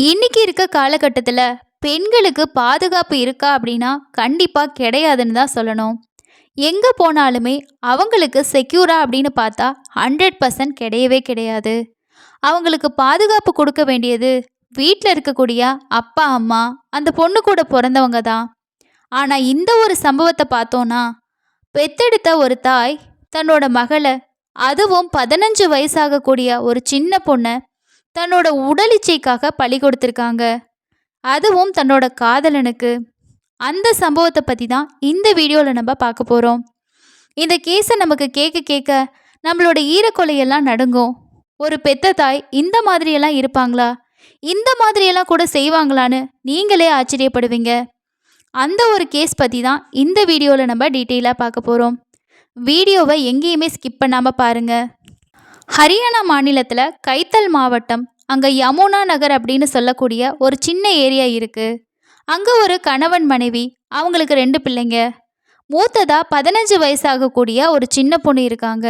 இன்னைக்கு இருக்க காலகட்டத்தில் பெண்களுக்கு பாதுகாப்பு இருக்கா அப்படின்னா கண்டிப்பாக கிடையாதுன்னு தான் சொல்லணும். எங்கே போனாலுமே அவங்களுக்கு செக்யூரா அப்படின்னு பார்த்தா 100% கிடையவே கிடையாது. அவங்களுக்கு பாதுகாப்பு கொடுக்க வேண்டியது வீட்டில் இருக்கக்கூடிய அப்பா அம்மா, அந்த பொண்ணு கூட பிறந்தவங்க தான். ஆனால் இந்த ஒரு சம்பவத்தை பார்த்தோன்னா, பெத்தெடுத்த ஒரு தாய் தன்னோட மகளை, அதுவும் 15 வயசாகக்கூடிய ஒரு சின்ன பொண்ணை தன்னோட உடல் இச்சைக்காக பலி கொடுத்துருக்காங்க. அதுவும் தன்னோட காதலனுக்கு. அந்த சம்பவத்தை பற்றி தான் இந்த வீடியோவில் நம்ம பார்க்க போகிறோம். இந்த கேஸை நமக்கு கேட்க கேட்க நம்மளோட ஈரக்கொலையெல்லாம் நடுங்கும். ஒரு பெத்த தாய் இந்த மாதிரியெல்லாம் இருப்பாங்களா, இந்த மாதிரியெல்லாம் கூட செய்வாங்களான்னு நீங்களே ஆச்சரியப்படுவீங்க. அந்த ஒரு கேஸ் பற்றி தான் இந்த வீடியோவில் நம்ம டீட்டெயிலாக பார்க்க போகிறோம். வீடியோவை எங்கேயுமே ஸ்கிப் பண்ணாமல் பாருங்கள். ஹரியானா மாநிலத்தில் கைத்தல் மாவட்டம், அங்கே யமுனா நகர் அப்படின்னு சொல்லக்கூடிய ஒரு சின்ன ஏரியா இருக்குது. அங்கே ஒரு கணவன் மனைவி, அவங்களுக்கு 2 பிள்ளைங்க. மூத்ததா 15 வயசாகக்கூடிய ஒரு சின்ன பொண்ணு இருக்காங்க.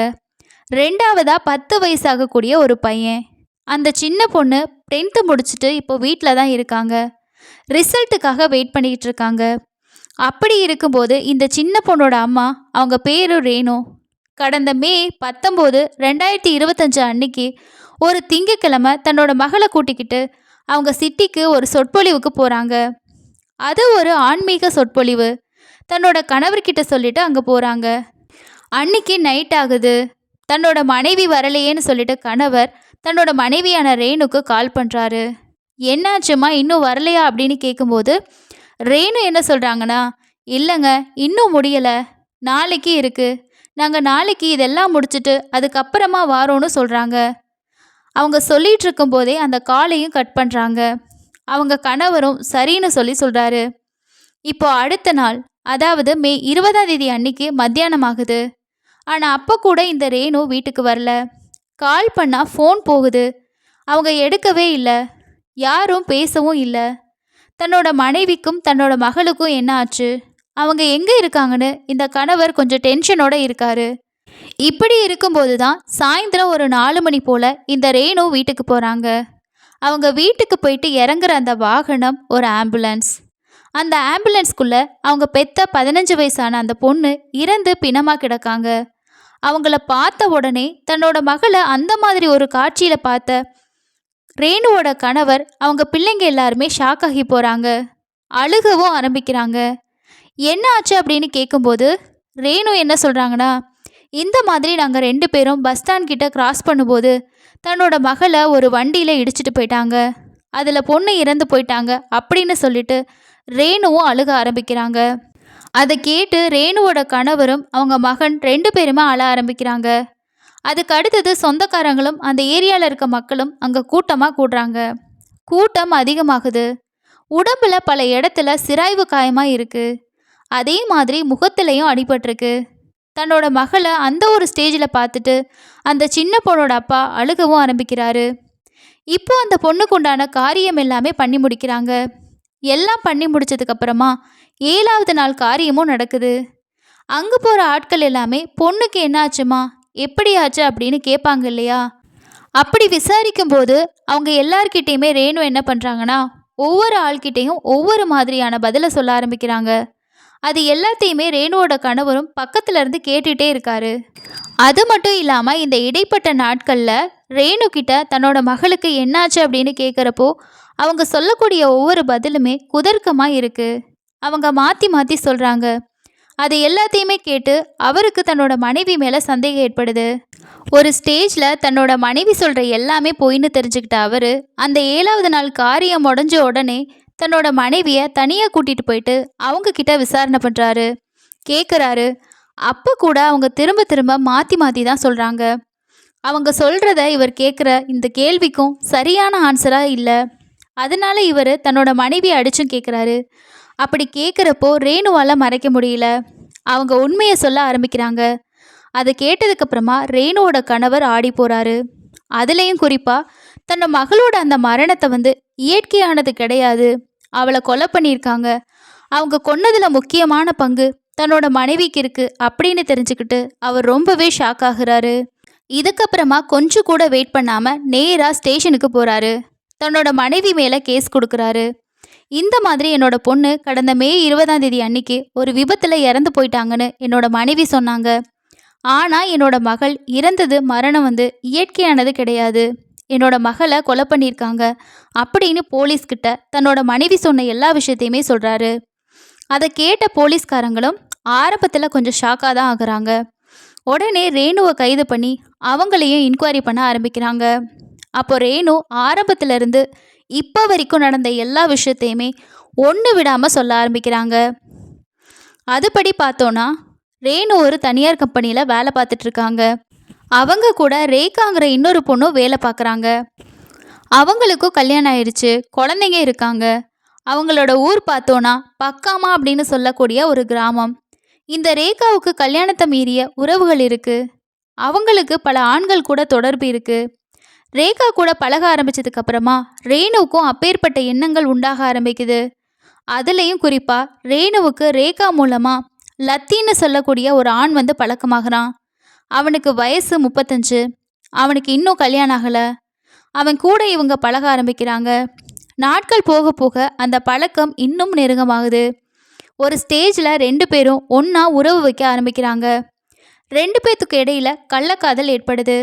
ரெண்டாவதா 10 வயசாகக்கூடிய ஒரு பையன். அந்த சின்ன பொண்ணு 10th முடிச்சுட்டு இப்போ வீட்டில் தான் இருக்காங்க. ரிசல்ட்டுக்காக வெயிட் பண்ணிக்கிட்டு இருக்காங்க. அப்படி இருக்கும்போது இந்த சின்ன பொண்ணோட அம்மா, அவங்க பேரு ரேணு, கடந்த மே 19, 2025 அன்னைக்கு ஒரு திங்கக்கிழமை தன்னோட மகளை கூட்டிக்கிட்டு அவங்க சிட்டிக்கு ஒரு சொற்பொழிவுக்கு போகிறாங்க. அது ஒரு ஆன்மீக சொற்பொழிவு. தன்னோட கணவர்கிட்ட சொல்லிட்டு அங்கே போகிறாங்க. அன்னைக்கு நைட் ஆகுது. தன்னோட மனைவி வரலையேன்னு சொல்லிட்டு கணவர் தன்னோட மனைவியான ரேணுக்கு கால் பண்ணுறாரு. என்னாச்சுமா, இன்னும் வரலையா அப்படின்னு கேட்கும்போது ரேணு என்ன சொல்கிறாங்கன்னா, இல்லைங்க, இன்னும் முடியலை, நாளைக்கு இருக்குது, நாங்கள் நாளைக்கு இதெல்லாம் முடிச்சுட்டு அதுக்கப்புறமா வாரோன்னு சொல்கிறாங்க. அவங்க சொல்லிகிட்டு இருக்கும்போதே அந்த காலையும் கட் பண்ணுறாங்க. அவங்க கணவரும் சரின்னு சொல்கிறாரு. இப்போ அடுத்த நாள், அதாவது மே 20ஆம் தேதி அன்னைக்கு மத்தியானம் ஆகுது. ஆனால் அப்போ கூட இந்த ரேணு வீட்டுக்கு வரல. கால் பண்ணால் ஃபோன் போகுது, அவங்க எடுக்கவே இல்லை, யாரும் பேசவும் இல்லை. தன்னோட மனைவிக்கும் தன்னோட மகளுக்கும் என்ன ஆச்சு, அவங்க எங்கே இருக்காங்கன்னு இந்த கணவர் கொஞ்சம் டென்ஷனோட இருக்காரு. இப்படி இருக்கும்போது தான் சாயந்தரம் ஒரு 4 மணி போல் இந்த ரேணு வீட்டுக்கு போகிறாங்க. அவங்க வீட்டுக்கு போயிட்டு இறங்குற அந்த வாகனம் ஒரு ஆம்புலன்ஸ். அந்த ஆம்புலன்ஸ்குள்ளே அவங்க பெத்த 15 வயசான அந்த பொண்ணு இறந்து பிணமாக கிடக்காங்க. அவங்கள பார்த்த உடனே தன்னோட மகளை அந்த மாதிரி ஒரு காட்சியில் பார்த்த ரேணுவோட கணவர், அவங்க பிள்ளைங்க எல்லாருமே ஷாக் ஆகி போகிறாங்க. அழுகவும் ஆரம்பிக்கிறாங்க. என்ன ஆச்சு அப்படின்னு கேட்கும்போது ரேணு என்ன சொல்கிறாங்கன்னா, இந்த மாதிரி நாங்கள் 2 பேரும் பஸ் ஸ்டாண்ட் கிட்ட கிராஸ் பண்ணும்போது தன்னோட மகளை ஒரு வண்டியில் இடிச்சிட்டு போயிட்டாங்க, அதில் பொண்ணு இறந்து போயிட்டாங்க அப்படின்னு சொல்லிட்டு ரேணுவும் அழுக ஆரம்பிக்கிறாங்க. அதை கேட்டு ரேணுவோட கணவரும் அவங்க மகன் 2 பேருமே அழ ஆரம்பிக்கிறாங்க. அதுக்கு அடுத்தது சொந்தக்காரங்களும் அந்த ஏரியாவில் இருக்க மக்களும் அங்கே கூட்டமாக கூடுறாங்க. கூட்டம் அதிகமாகுது. உடம்புல பல இடத்துல சிராய்வு காயமாக இருக்குது. அதே மாதிரி முகத்திலையும் அடிபட்டிருக்கு. தன்னோட மகளை அந்த ஒரு ஸ்டேஜில் பார்த்துட்டு அந்த சின்ன பொண்ணோட அப்பா அழுகவும் ஆரம்பிக்கிறாரு. இப்போ அந்த பொண்ணுக்கு உண்டான காரியம் எல்லாமே பண்ணி முடிக்கிறாங்க. எல்லாம் பண்ணி முடிச்சதுக்கப்புறமா 7ஆவது நாள் காரியமும் நடக்குது. அங்கே போகிற ஆட்கள் எல்லாமே பொண்ணுக்கு என்னாச்சுமா, எப்படி ஆச்சு அப்படின்னு கேட்பாங்க இல்லையா. அப்படி விசாரிக்கும்போது அவங்க எல்லார்கிட்டேயுமே ரேணு என்ன பண்ணுறாங்கன்னா, ஒவ்வொரு ஆள்கிட்டையும் ஒவ்வொரு மாதிரியான பதிலை சொல்ல ஆரம்பிக்கிறாங்க. அது எல்லாத்தையுமே ரேணுவோட கணவரும் பக்கத்துல இருந்து கேட்டுகிட்டே இருக்காரு. அது மட்டும் இல்லாமல் இந்த இடைப்பட்ட நாட்களில் ரேணு கிட்ட தன்னோட மகளுக்கு என்னாச்சு அப்படின்னு கேட்குறப்போ அவங்க சொல்லக்கூடிய ஒவ்வொரு பதிலுமே குதர்க்கமாக இருக்குது. அவங்க மாற்றி மாற்றி சொல்கிறாங்க. அது எல்லாத்தையுமே கேட்டு அவருக்கு தன்னோட மனைவி மேலே சந்தேகம் ஏற்படுது. ஒரு ஸ்டேஜில் தன்னோட மனைவி சொல்கிற எல்லாமே பொய்ன்னு தெரிஞ்சுக்கிட்ட அவர் அந்த 7ஆவது நாள் காரியம் முடிஞ்ச உடனே தன்னோட மனைவியை தனியாக கூட்டிகிட்டு போயிட்டு அவங்க கிட்ட விசாரணை பண்ணுறாரு, கேட்குறாரு. அப்போ கூட அவங்க திரும்ப திரும்ப மாற்றி மாற்றி தான் சொல்கிறாங்க. அவங்க சொல்கிறத இவர் கேட்குற இந்த கேள்விக்கும் சரியான ஆன்சராக இல்லை. அதனால இவர் தன்னோட மனைவியை அடிச்சும் கேட்குறாரு. அப்படி கேட்குறப்போ ரேணுவால் மறைக்க முடியல. அவங்க உண்மையை சொல்ல ஆரம்பிக்கிறாங்க. அதை கேட்டதுக்கப்புறமா ரேணுவோட கணவர் ஆடி போகிறாரு. அதுலேயும் குறிப்பாக தன்னோட மகளோட அந்த மரணத்தை இயற்கையானது கிடையாது, அவளை கொலை பண்ணியிருக்காங்க, அவங்க கொன்னதில் முக்கியமான பங்கு தன்னோட மனைவிக்கு இருக்குது அப்படின்னு தெரிஞ்சுக்கிட்டு அவர் ரொம்பவே ஷாக் ஆகுறாரு. இதுக்கப்புறமா கொஞ்சம் கூட வெயிட் பண்ணாமல் நேராக ஸ்டேஷனுக்கு போகிறாரு. தன்னோட மனைவி மேலே கேஸ் கொடுக்குறாரு. இந்த மாதிரி என்னோட பொண்ணு கடந்த மே 20ஆம் தேதி அன்னைக்கு ஒரு விபத்தில் இறந்து போயிட்டாங்கன்னு என்னோட மனைவி சொன்னாங்க. ஆனால் என்னோட மகள் இறந்தது மரணம் இயற்கையானது கிடையாது, என்னோட மகளை கொலை பண்ணியிருக்காங்க அப்படின்னு போலீஸ்கிட்ட தன்னோட மனைவி சொன்ன எல்லா விஷயத்தையுமே சொல்கிறாரு. அதை கேட்ட போலீஸ்காரங்களும் ஆரம்பத்தில் கொஞ்சம் ஷாக்காக தான் ஆகுறாங்க. உடனே ரேணுவை கைது பண்ணி அவங்களையும் இன்கொயரி பண்ண ஆரம்பிக்கிறாங்க. அப்போ ரேணு ஆரம்பத்திலிருந்து இப்போ வரைக்கும் நடந்த எல்லா விஷயத்தையுமே ஒன்று விடாமல் சொல்ல ஆரம்பிக்கிறாங்க. அதுபடி பார்த்தோன்னா ரேணு ஒரு தனியார் கம்பெனியில் வேலை பார்த்துட்ருக்காங்க. அவங்க கூட ரேகாங்கிற இன்னொரு பொண்ணும் வேலை பார்க்குறாங்க. அவங்களுக்கும் கல்யாணம் ஆயிடுச்சு, குழந்தைங்க இருக்காங்க. அவங்களோட ஊர் பார்த்தோன்னா பக்காமா அப்படின்னு சொல்லக்கூடிய ஒரு கிராமம். இந்த ரேகாவுக்கு கல்யாணத்தை மீறிய உறவுகள் இருக்குது. அவங்களுக்கு பல ஆண்கள் கூட தொடர்பு இருக்குது. ரேகா கூட பழக ஆரம்பித்ததுக்கு அப்புறமா ரேணுவுக்கும் அப்பேற்பட்ட எண்ணங்கள் உண்டாக ஆரம்பிக்குது. அதுலேயும் குறிப்பாக ரேணுவுக்கு ரேகா மூலமாக லத்தின்னு சொல்லக்கூடிய ஒரு ஆண் பழக்கமாகறான். அவனுக்கு வயசு 35. அவனுக்கு இன்னும் கல்யாணம் ஆகலை. அவன் கூட இவங்க பழக ஆரம்பிக்கிறாங்க. நாட்கள் போக போக அந்த பழக்கம் இன்னும் நெருக்கமாகுது. ஒரு ஸ்டேஜில் 2 பேரும் ஒன்றா உறவு வைக்க ஆரம்பிக்கிறாங்க. 2 பேத்துக்கு இடையில கள்ளக்காதல் ஏற்படுது.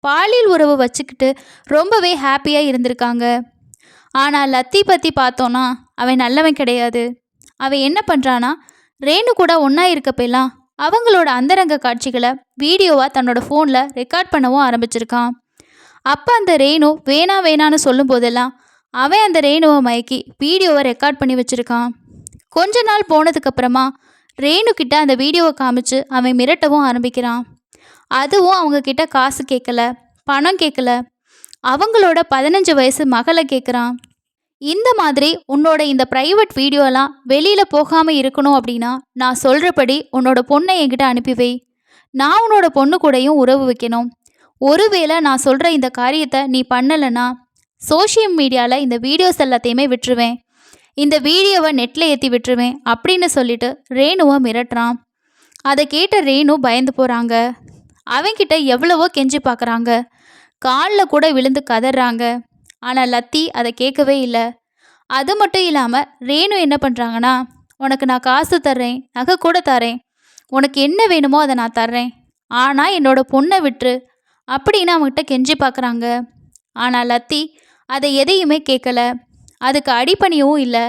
பாலியல் உறவு வச்சுக்கிட்டு ரொம்பவே ஹாப்பியாக இருந்திருக்காங்க. ஆனால் லத்தி பற்றி பார்த்தோன்னா அவன் நல்லவன் கிடையாது. அவன் என்ன பண்ணுறான்னா ரேணு கூட ஒன்றா இருக்கப்பெல்லாம் அவங்களோட அந்தரங்க காட்சிகளை வீடியோவாக தன்னோட ஃபோனில் ரெக்கார்ட் பண்ணவும் ஆரம்பிச்சிருக்கான். அப்போ அந்த ரேணு வேணான்னு சொல்லும் போதெல்லாம் அவன் அந்த ரேணுவை மயக்கி வீடியோவை ரெக்கார்ட் பண்ணி வச்சுருக்கான். கொஞ்ச நாள் போனதுக்கப்புறமா ரேணு கிட்ட அந்த வீடியோவை காமிச்சு அவன் மிரட்டவும் ஆரம்பிக்கிறான். அதுவும் அவங்கக்கிட்ட காசு கேட்கல, பணம் கேட்கல, அவங்களோட 15 வயசு மகளை கேட்குறான். இந்த மாதிரி உன்னோட இந்த ப்ரைவேட் வீடியோலாம் வெளியில் போகாமல் இருக்கணும் அப்படின்னா நான் சொல்கிறபடி உன்னோட பொண்ணை என்கிட்ட அனுப்பி வை. நான் உன்னோட பொண்ணு கூடயும் உறவு வைக்கணும். ஒருவேளை நான் சொல்கிற இந்த காரியத்தை நீ பண்ணலைன்னா சோஷியல் மீடியாவில் இந்த வீடியோஸ் எல்லாத்தையுமே விட்டுருவேன், இந்த வீடியோவை நெட்டில் ஏற்றி விட்டுருவேன் அப்படின்னு சொல்லிட்டு ரேணுவை மிரட்டுறான். அதை கேட்ட ரேணு பயந்து போகிறாங்க. அவன்கிட்ட எவ்வளவோ கெஞ்சி பார்க்குறாங்க, காலில் கூட விழுந்து கதறாங்க. ஆனால் லத்தி அதை கேட்கவே இல்லை. அது மட்டும் இல்லாமல் ரேணு என்ன பண்ணுறாங்கன்னா, உனக்கு நான் காசு தர்றேன், நகை கூட தரேன், உனக்கு என்ன வேணுமோ அதை நான் தர்றேன், ஆனால் என்னோட பொண்ணை விட்டுரு அப்படின்னு அவங்ககிட்ட கெஞ்சி பார்க்குறாங்க. ஆனால் லத்தி அதை எதையுமே கேட்கல, அதுக்கு அடிப்பணியவும் இல்லை.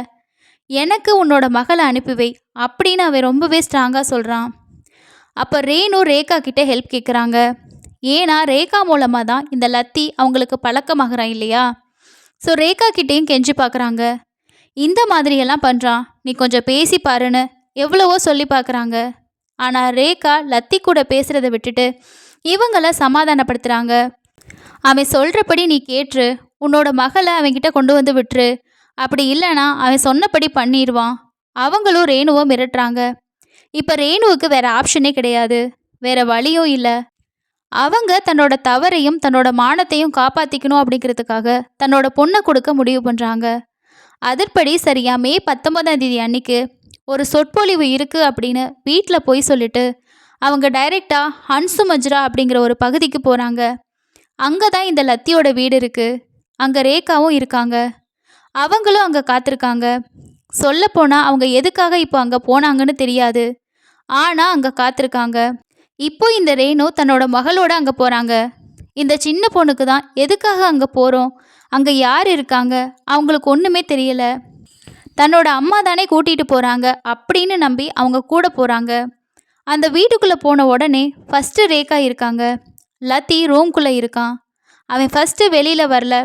எனக்கு உன்னோட மகளை அனுப்பி வை அப்படின்னு அவன் ரொம்பவே ஸ்ட்ராங்காக சொல்கிறான். அப்போ ரேணு ரேகா கிட்டே ஹெல்ப் கேட்குறாங்க. ஏன்னா ரேகா மூலமாக தான் இந்த லத்தி அவங்களுக்கு பழக்கமாகறான் இல்லையா. ஸோ ரேகா கிட்டேயும் கெஞ்சி பார்க்குறாங்க. இந்த மாதிரியெல்லாம் பண்ணுறான், நீ கொஞ்சம் பேசி பாருன்னு எவ்வளவோ சொல்லி பார்க்குறாங்க. ஆனால் ரேகா லத்தி கூட பேசுகிறத விட்டுட்டு இவங்கள சமாதானப்படுத்துகிறாங்க. அவன் சொல்கிறபடி நீ கேட்டுரு, உன்னோட மகளை அவன்கிட்ட கொண்டு வந்து விட்டுரு, அப்படி இல்லைனா அவன் சொன்னபடி பண்ணிடுவான். அவங்களும் ரேணுவை மிரட்டுறாங்க. இப்போ ரேணுவுக்கு வேறு ஆப்ஷனே கிடையாது, வேறு வழியும் இல்லை. அவங்க தன்னோட தவறையும் தன்னோட மானத்தையும் காப்பாற்றிக்கணும் அப்படிங்கிறதுக்காக தன்னோட பொண்ணை கொடுக்க முடிவு பண்ணுறாங்க. அதன்படி சரியாக மே 19ஆம் தேதி அன்னைக்கு ஒரு சொற்பொழிவு இருக்குது அப்படின்னு வீட்டில் போய் சொல்லிட்டு அவங்க டைரெக்டாக ஹன்சு மஜ்ரா அப்படிங்கிற ஒரு பகுதிக்கு போகிறாங்க. அங்கே தான் இந்த லத்தியோட வீடு இருக்குது. அங்கே ரேகாவும் இருக்காங்க. அவங்களும் அங்கே காத்திருக்காங்க. சொல்லப்போனால் அவங்க எதுக்காக இப்போ அங்கே போனாங்கன்னு தெரியாது, ஆனால் அங்கே காத்திருக்காங்க. இப்போ இந்த ரேணு தன்னோட மகளோட அங்கே போகிறாங்க. இந்த சின்ன பொண்ணுக்கு தான் எதுக்காக அங்கே போகிறோம், அங்கே யார் இருக்காங்க, அவங்களுக்கு ஒன்றுமே தெரியலை. தன்னோட அம்மா தானே கூட்டிகிட்டு போகிறாங்க அப்படின்னு நம்பி அவங்க கூட போகிறாங்க. அந்த வீட்டுக்குள்ளே போன உடனே ஃபஸ்ட்டு ரேகா இருக்காங்க. லத்தி ரூம்குள்ளே இருக்கான். அவன் ஃபஸ்ட்டு வெளியில் வரல.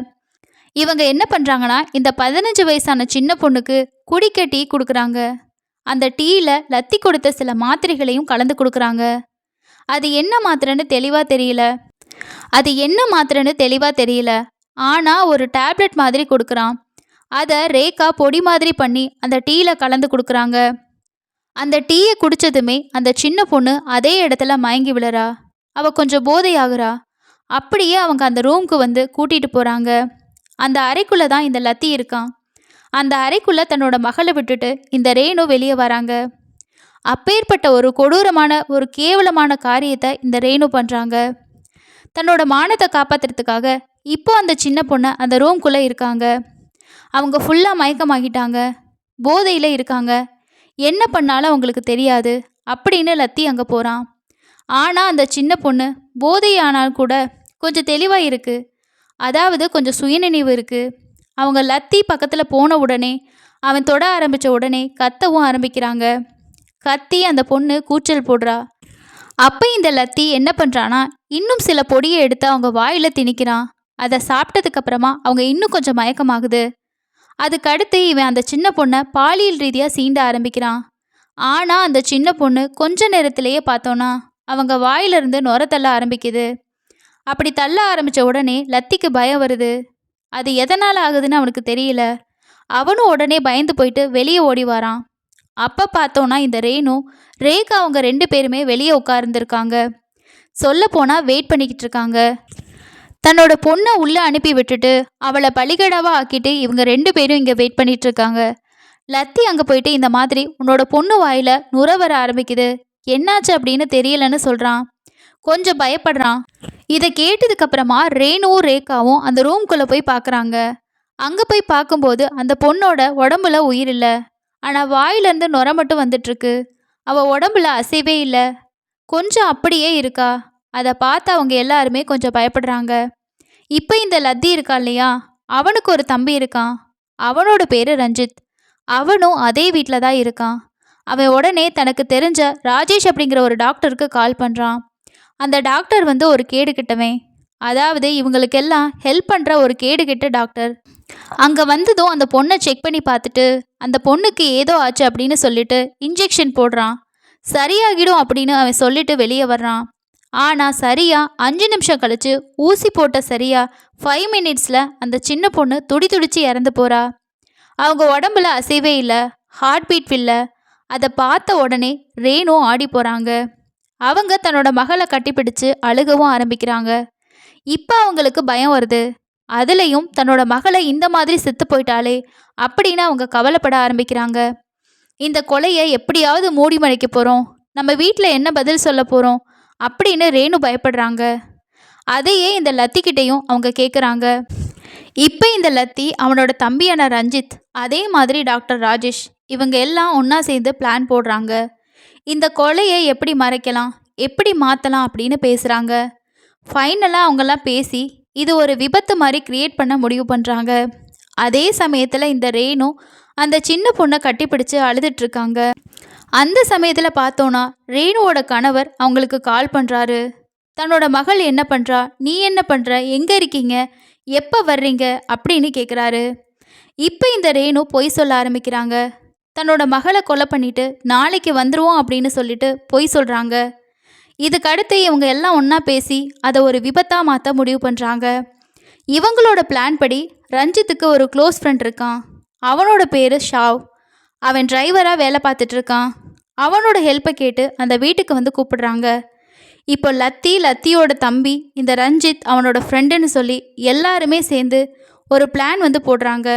இவங்க என்ன பண்ணுறாங்கன்னா, இந்த 15 வயசான சின்ன பொண்ணுக்கு குடிக்க டீ கொடுக்குறாங்க. அந்த டீயில் லத்தி கொடுத்த சில மாத்திரைகளையும் கலந்து கொடுக்குறாங்க. அது என்ன மாத்திரைன்னு தெளிவாக தெரியல. ஆனால் ஒரு டேப்லெட் மாதிரி கொடுக்குறான். அதை ரேகா பொடி மாதிரி பண்ணி அந்த டீயில் கலந்து கொடுக்குறாங்க. அந்த டீயை குடித்ததுமே அந்த சின்ன பொண்ணு அதே இடத்துல மயங்கி விழறா. அவள் கொஞ்சம் போதையாகிறா. அப்படியே அவங்க அந்த ரூமுக்கு கூட்டிகிட்டு போகிறாங்க. அந்த அறைக்குள்ளே தான் இந்த லத்தி இருக்கான். அந்த அறைக்குள்ளே தன்னோட மகளை விட்டுட்டு இந்த ரேணு வெளியே வராங்க. அப்பேற்பட்ட ஒரு கொடூரமான ஒரு கேவலமான காரியத்தை இந்த ரேணு பண்ணுறாங்க. தன்னோட மானத்தை காப்பாற்றுறதுக்காக இப்போ அந்த சின்ன பொண்ணு அந்த ரூம்குள்ளே இருக்காங்க. அவங்க ஃபுல்லாக மயக்கமாகிட்டாங்க, போதையில் இருக்காங்க. என்ன பண்ணாலும் அவங்களுக்கு தெரியாது அப்படின்னு லத்தி அங்கே போகிறான். ஆனால் அந்த சின்ன பொண்ணு போதையானால் கூட கொஞ்சம் தெளிவாக இருக்குது. அதாவது கொஞ்சம் சுயநினைவு இருக்குது. அவங்க லத்தி பக்கத்தில் போன உடனே அவன் தொட ஆரம்பித்த உடனே கத்தவும் ஆரம்பிக்கிறாங்க. கத்தி அந்த பொண்ணு கூச்சல் போடுறா. அப்போ இந்த லத்தி என்ன பண்ணுறான்னா இன்னும் சில பொடியை எடுத்து அவங்க வாயில் திணிக்கிறான். அதை சாப்பிட்டதுக்கப்புறமா அவங்க இன்னும் கொஞ்சம் மயக்கமாகுது. அதுக்கடுத்து இவன் அந்த சின்ன பொண்ணை பாலியல் ரீதியாக சீண்ட ஆரம்பிக்கிறான். ஆனால் அந்த சின்ன பொண்ணு கொஞ்ச நேரத்திலேயே பார்த்தோன்னா அவங்க வாயிலிருந்து நுர தள்ள ஆரம்பிக்குது. அப்படி தள்ள ஆரம்பித்த உடனே லத்திக்கு பயம் வருது. அது எதனால் ஆகுதுன்னு அவனுக்கு தெரியல. அவனும் உடனே பயந்து போயிட்டு வெளியே ஓடி வரான். அப்போ பார்த்தோன்னா இந்த ரேகா அவங்க 2 பேருமே வெளியே உட்கார்ந்துருக்காங்க. சொல்லப்போனால் வெயிட் பண்ணிக்கிட்டு இருக்காங்க. தன்னோட பொண்ணை உள்ளே அனுப்பி விட்டுட்டு அவளை பலிகடாவாக ஆக்கிட்டு இவங்க 2 பேரும் இங்கே வெயிட் பண்ணிட்டு இருக்காங்க. லத்தி அங்கே போயிட்டு இந்த மாதிரி உன்னோட பொண்ணு வாயில் நுர வர ஆரம்பிக்குது, என்னாச்சு அப்படின்னு தெரியலன்னு சொல்கிறான். கொஞ்சம் பயப்படுறான். இதை கேட்டதுக்கப்புறமா ரேகாவும் அந்த ரூம்குள்ளே போய் பார்க்குறாங்க. அங்கே போய் பார்க்கும்போது அந்த பொண்ணோட உடம்புல உயிர் இல்லை. ஆனால் வாயிலேருந்து நுர மட்டும் வந்துட்டுருக்கு. அவள் உடம்புல அசைவே இல்லை, கொஞ்சம் அப்படியே இருக்கா. அதை பார்த்து அவங்க எல்லாருமே கொஞ்சம் பயப்படுறாங்க. இப்போ இந்த லத்தி இருக்கா இல்லையா, அவனுக்கு ஒரு தம்பி இருக்கான். அவனோட பேர் ரஞ்சித். அவனும் அதே வீட்டில் தான் இருக்கான். அவன் உடனே தனக்கு தெரிஞ்ச ராஜேஷ் அப்படிங்கிற ஒரு டாக்டருக்கு கால் பண்ணுறான். அந்த டாக்டர் ஒரு கேடு கிட்டவன். அதாவது இவங்களுக்கெல்லாம் ஹெல்ப் பண்ணுற ஒரு கேடு கிட்ட டாக்டர். அங்கே வந்ததும் அந்த பொண்ணை செக் பண்ணி பார்த்துட்டு அந்த பொண்ணுக்கு ஏதோ ஆச்சு அப்படின்னு சொல்லிட்டு இன்ஜெக்ஷன் போடுறான். சரியாகிடும் அப்படின்னு அவன் சொல்லிட்டு வெளியே வர்றான். ஆனால் சரியாக 5 நிமிஷம் கழிச்சு ஊசி போட்ட சரியாக 5 மினிட்ஸில் அந்த சின்ன பொண்ணு துடிச்சு இறந்து போகிறா. அவங்க உடம்புல அசைவே இல்லை, ஹார்ட் பீட் இல்லை. அதை பார்த்த உடனே ரேணு ஆடி போகிறாங்க. அவங்க தன்னோட மகளை கட்டிப்பிடிச்சு அழுகவும் ஆரம்பிக்கிறாங்க. இப்போ அவங்களுக்கு பயம் வருது. அதுலேயும் தன்னோட மகளை இந்த மாதிரி செத்து போயிட்டாலே அப்படின்னு அவங்க கவலைப்பட ஆரம்பிக்கிறாங்க. இந்த கொலையை எப்படியாவது மூடி மறைக்க போகிறோம், நம்ம வீட்டில் என்ன பதில் சொல்ல போகிறோம் அப்படின்னு ரேணு பயப்படுறாங்க. அதையே இந்த லத்திக்கிட்டையும் அவங்க கேட்குறாங்க. இப்போ இந்த லத்தி அவனோட தம்பியான ரஞ்சித், அதே மாதிரி டாக்டர் ராஜேஷ், இவங்க எல்லாம் ஒன்றா சேர்ந்து பிளான் போடுறாங்க. இந்த கொலையை எப்படி மறைக்கலாம், எப்படி மாற்றலாம் அப்படின்னு பேசுகிறாங்க. ஃபைனலாக அவங்கெல்லாம் பேசி இது ஒரு விபத்து மாதிரி கிரியேட் பண்ண முடிவு பண்ணுறாங்க. அதே சமயத்தில் இந்த ரேணு அந்த சின்ன பொண்ணை கட்டிப்பிடிச்சு அழுதுட்ருக்காங்க. அந்த சமயத்தில் பார்த்தோன்னா ரேணுவோட கணவர் அவங்களுக்கு கால் பண்ணுறாரு. தன்னோட மகள் என்ன பண்ணுறா, நீ என்ன பண்ணுற, எங்கே இருக்கீங்க, எப்போ வர்றீங்க அப்படின்னு கேட்குறாரு. இப்போ இந்த ரேணு பொய் சொல்ல ஆரம்பிக்கிறாங்க. தன்னோட மகளை கொலை பண்ணிட்டு நாளைக்கு வந்துடுவோம் அப்படின்னு சொல்லிட்டு பொய் சொல்கிறாங்க. இதுக்கடுத்து இவங்க எல்லாம் ஒன்றா பேசி அதை ஒரு விபத்தாக மாற்ற முடிவு பண்ணுறாங்க. இவங்களோட பிளான் படி ரஞ்சித்துக்கு ஒரு க்ளோஸ் ஃப்ரெண்ட் இருக்கான். அவனோட பேர் ஷாவ். அவன் டிரைவராக வேலை பார்த்துட்ருக்கான். அவனோட ஹெல்ப்பை கேட்டு அந்த வீட்டுக்கு கூப்பிடுறாங்க. இப்போ லத்தியோட தம்பி இந்த ரஞ்சித் அவனோட ஃப்ரெண்டுன்னு சொல்லி எல்லாருமே சேர்ந்து ஒரு பிளான் போடுறாங்க.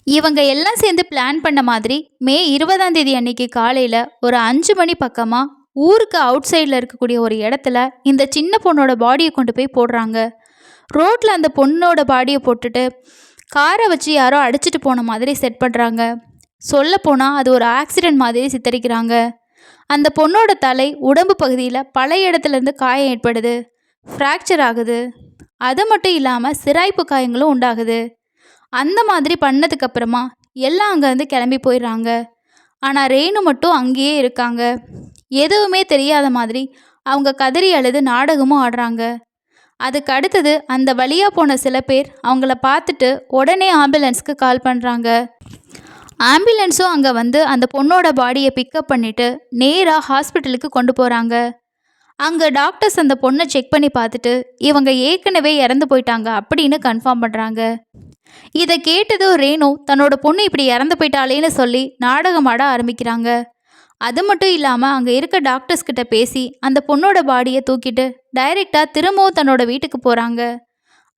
இவங்க எல்லாம் சேர்ந்து பிளான் பண்ண மாதிரி மே 20ஆம் தேதி அன்னைக்கு காலையில் ஒரு 5 மணி பக்கமாக ஊருக்கு அவுட் சைடில் இருக்கக்கூடிய ஒரு இடத்துல இந்த சின்ன பொண்ணோட பாடியை கொண்டு போய் போடுறாங்க. ரோட்டில் அந்த பொண்ணோட பாடியை போட்டுட்டு காரை வச்சு யாரோ அடிச்சிட்டு போன மாதிரி செட் பண்ணுறாங்க. சொல்லப்போனால் அது ஒரு ஆக்சிடெண்ட் மாதிரி சித்தரிக்கிறாங்க. அந்த பொண்ணோட தலை உடம்பு பகுதியில் பல இடத்துலேருந்து காயம் ஏற்படுது, ஃப்ராக்சர் ஆகுது. அது மட்டும் இல்லாமல் சிராய்ப்பு காயங்களும் உண்டாகுது. அந்த மாதிரி பண்ணதுக்கப்புறமா எல்லாம் அங்கேருந்து கிளம்பி போயிடுறாங்க. ஆனால் ரேணு மட்டும் அங்கேயே இருக்காங்க. எதுவுமே தெரியாத மாதிரி அவங்க கதறி அழுது நாடகமும் ஆடுறாங்க. அதுக்கு அடுத்தது அந்த வழியாக போன சில பேர் அவங்கள பார்த்துட்டு உடனே ஆம்புலன்ஸ்க்கு கால் பண்ணுறாங்க. ஆம்புலன்ஸும் அங்கே அந்த பொண்ணோட பாடியை பிக்கப் பண்ணிவிட்டு நேராக ஹாஸ்பிட்டலுக்கு கொண்டு போகிறாங்க. அங்கே டாக்டர்ஸ் அந்த பொண்ணை செக் பண்ணி பார்த்துட்டு இவங்க ஏற்கனவே இறந்து போயிட்டாங்க அப்படின்னு கன்ஃபார்ம் பண்ணுறாங்க. இதை கேட்டதும் ரேணு தன்னோட பொண்ணு இப்படி இறந்து போயிட்டாலேன்னு சொல்லி நாடகமாட ஆரம்பிக்கிறாங்க. அது மட்டும் இல்லாமல் அங்கே இருக்க டாக்டர்ஸ் கிட்ட பேசி அந்த பொண்ணோட பாடியை தூக்கிட்டு டைரெக்டாக திரும்பவும் தன்னோட வீட்டுக்கு போகிறாங்க.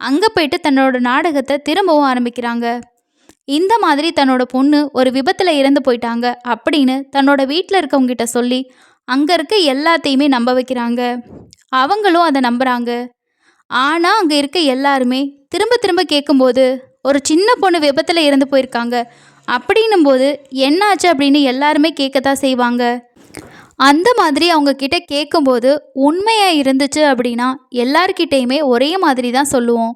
அங்கே போயிட்டு தன்னோட நாடகத்தை திரும்பவும் ஆரம்பிக்கிறாங்க. இந்த மாதிரி தன்னோட பொண்ணு ஒரு விபத்தில் இறந்து போயிட்டாங்க அப்படின்னு தன்னோட வீட்டில் இருக்கவங்ககிட்ட சொல்லி அங்கே இருக்க எல்லாத்தையுமே நம்ப வைக்கிறாங்க. அவங்களும் அதை நம்புகிறாங்க. ஆனால் அங்கே இருக்க எல்லாருமே திரும்ப திரும்ப கேட்கும்போது ஒரு சின்ன பொண்ணு விபத்தில் இறந்து போயிருக்காங்க அப்படின்னும் போது என்னாச்சு அப்படின்னு எல்லாருமே கேட்கத்தான் செய்வாங்க. அந்த மாதிரி அவங்க கிட்ட கேட்கும்போது உண்மையாக இருந்துச்சு அப்படின்னா எல்லார்கிட்டேயுமே ஒரே மாதிரி தான் சொல்லுவோம்.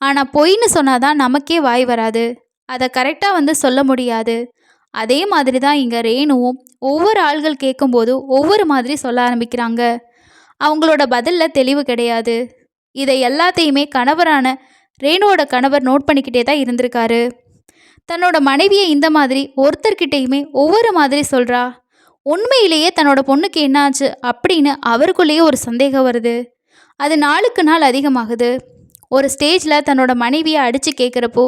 ஆனால் பொய்ன்னு சொன்னாதான் நமக்கே வாய் வராது, அதை கரெக்டாக சொல்ல முடியாது. அதே மாதிரி தான் இங்கே ரேணுவும் ஒவ்வொரு ஆள்கள் கேட்கும்போது ஒவ்வொரு மாதிரி சொல்ல ஆரம்பிக்கிறாங்க. அவங்களோட பதிலில் தெளிவு கிடையாது. இதை எல்லாத்தையுமே கணவரான ரேணுவோட கணவர் நோட் பண்ணிக்கிட்டே தான் இருந்திருக்காரு. தன்னோட மனைவியை இந்த மாதிரி ஒருத்தர்கிட்டையுமே ஒவ்வொரு மாதிரி சொல்கிறா. உண்மையிலேயே தன்னோட பொண்ணுக்கு என்னாச்சு அப்படின்னு அவருக்குள்ளேயே ஒரு சந்தேகம் வருது. அது நாளுக்கு நாள் அதிகமாகுது. ஒரு ஸ்டேஜில் தன்னோட மனைவியை அடித்து கேட்குறப்போ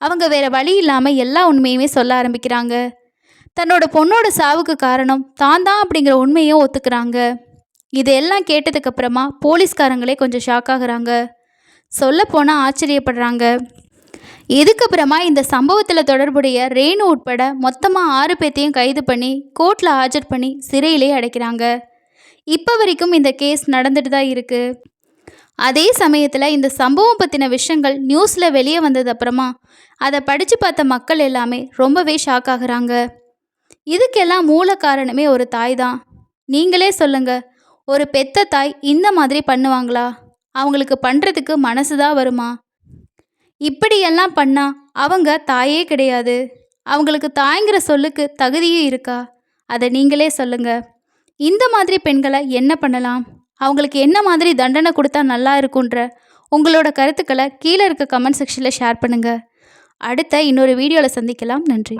அவங்க வேறு வழி இல்லாமல் எல்லா உண்மையுமே சொல்ல ஆரம்பிக்கிறாங்க. தன்னோட பொண்ணோட சாவுக்கு காரணம் தான் அப்படிங்கிற உண்மையும் ஒத்துக்கிறாங்க. இதெல்லாம் கேட்டதுக்கப்புறமா போலீஸ்காரங்களே கொஞ்சம் ஷாக் ஆகுறாங்க. சொல்லப்போனால் ஆச்சரியப்படுறாங்க. இதுக்கப்புறமா இந்த சம்பவத்தில் தொடர்புடைய ரேணு உட்பட மொத்தமாக 6 பேர்த்தையும் கைது பண்ணி கோர்ட்டில் ஆஜர் பண்ணி சிறையிலே அடைக்கிறாங்க. இப்போ வரைக்கும் இந்த கேஸ் நடந்துட்டு தான் இருக்குது. அதே சமயத்தில் இந்த சம்பவம் பற்றின விஷயங்கள் நியூஸில் வெளியே வந்தது அப்புறமா அதை படித்து பார்த்த மக்கள் எல்லாமே ரொம்பவே ஷாக் ஆகுறாங்க. இதுக்கெல்லாம் மூல காரணமே ஒரு தாய் தான். நீங்களே சொல்லுங்க, ஒரு பெத்த தாய் இந்த மாதிரி பண்ணுவாங்களா? அவங்களுக்கு பண்ணுறதுக்கு மனசு தான் வருமா? இப்படியெல்லாம் பண்ணால் அவங்க தாயே கிடையாது. அவங்களுக்கு தாய்ங்கிற சொல்லுக்கு தகுதியும் இருக்கா? அதை நீங்களே சொல்லுங்க. இந்த மாதிரி பெண்களை என்ன பண்ணலாம்? அவங்களுக்கு என்ன மாதிரி தண்டனை கொடுத்தா நல்லா இருக்குன்ற உங்களோட கருத்துக்களை கீழே இருக்க கமெண்ட் செக்ஷனில் ஷேர் பண்ணுங்கள். அடுத்த இன்னொரு வீடியோவில் சந்திக்கலாம். நன்றி.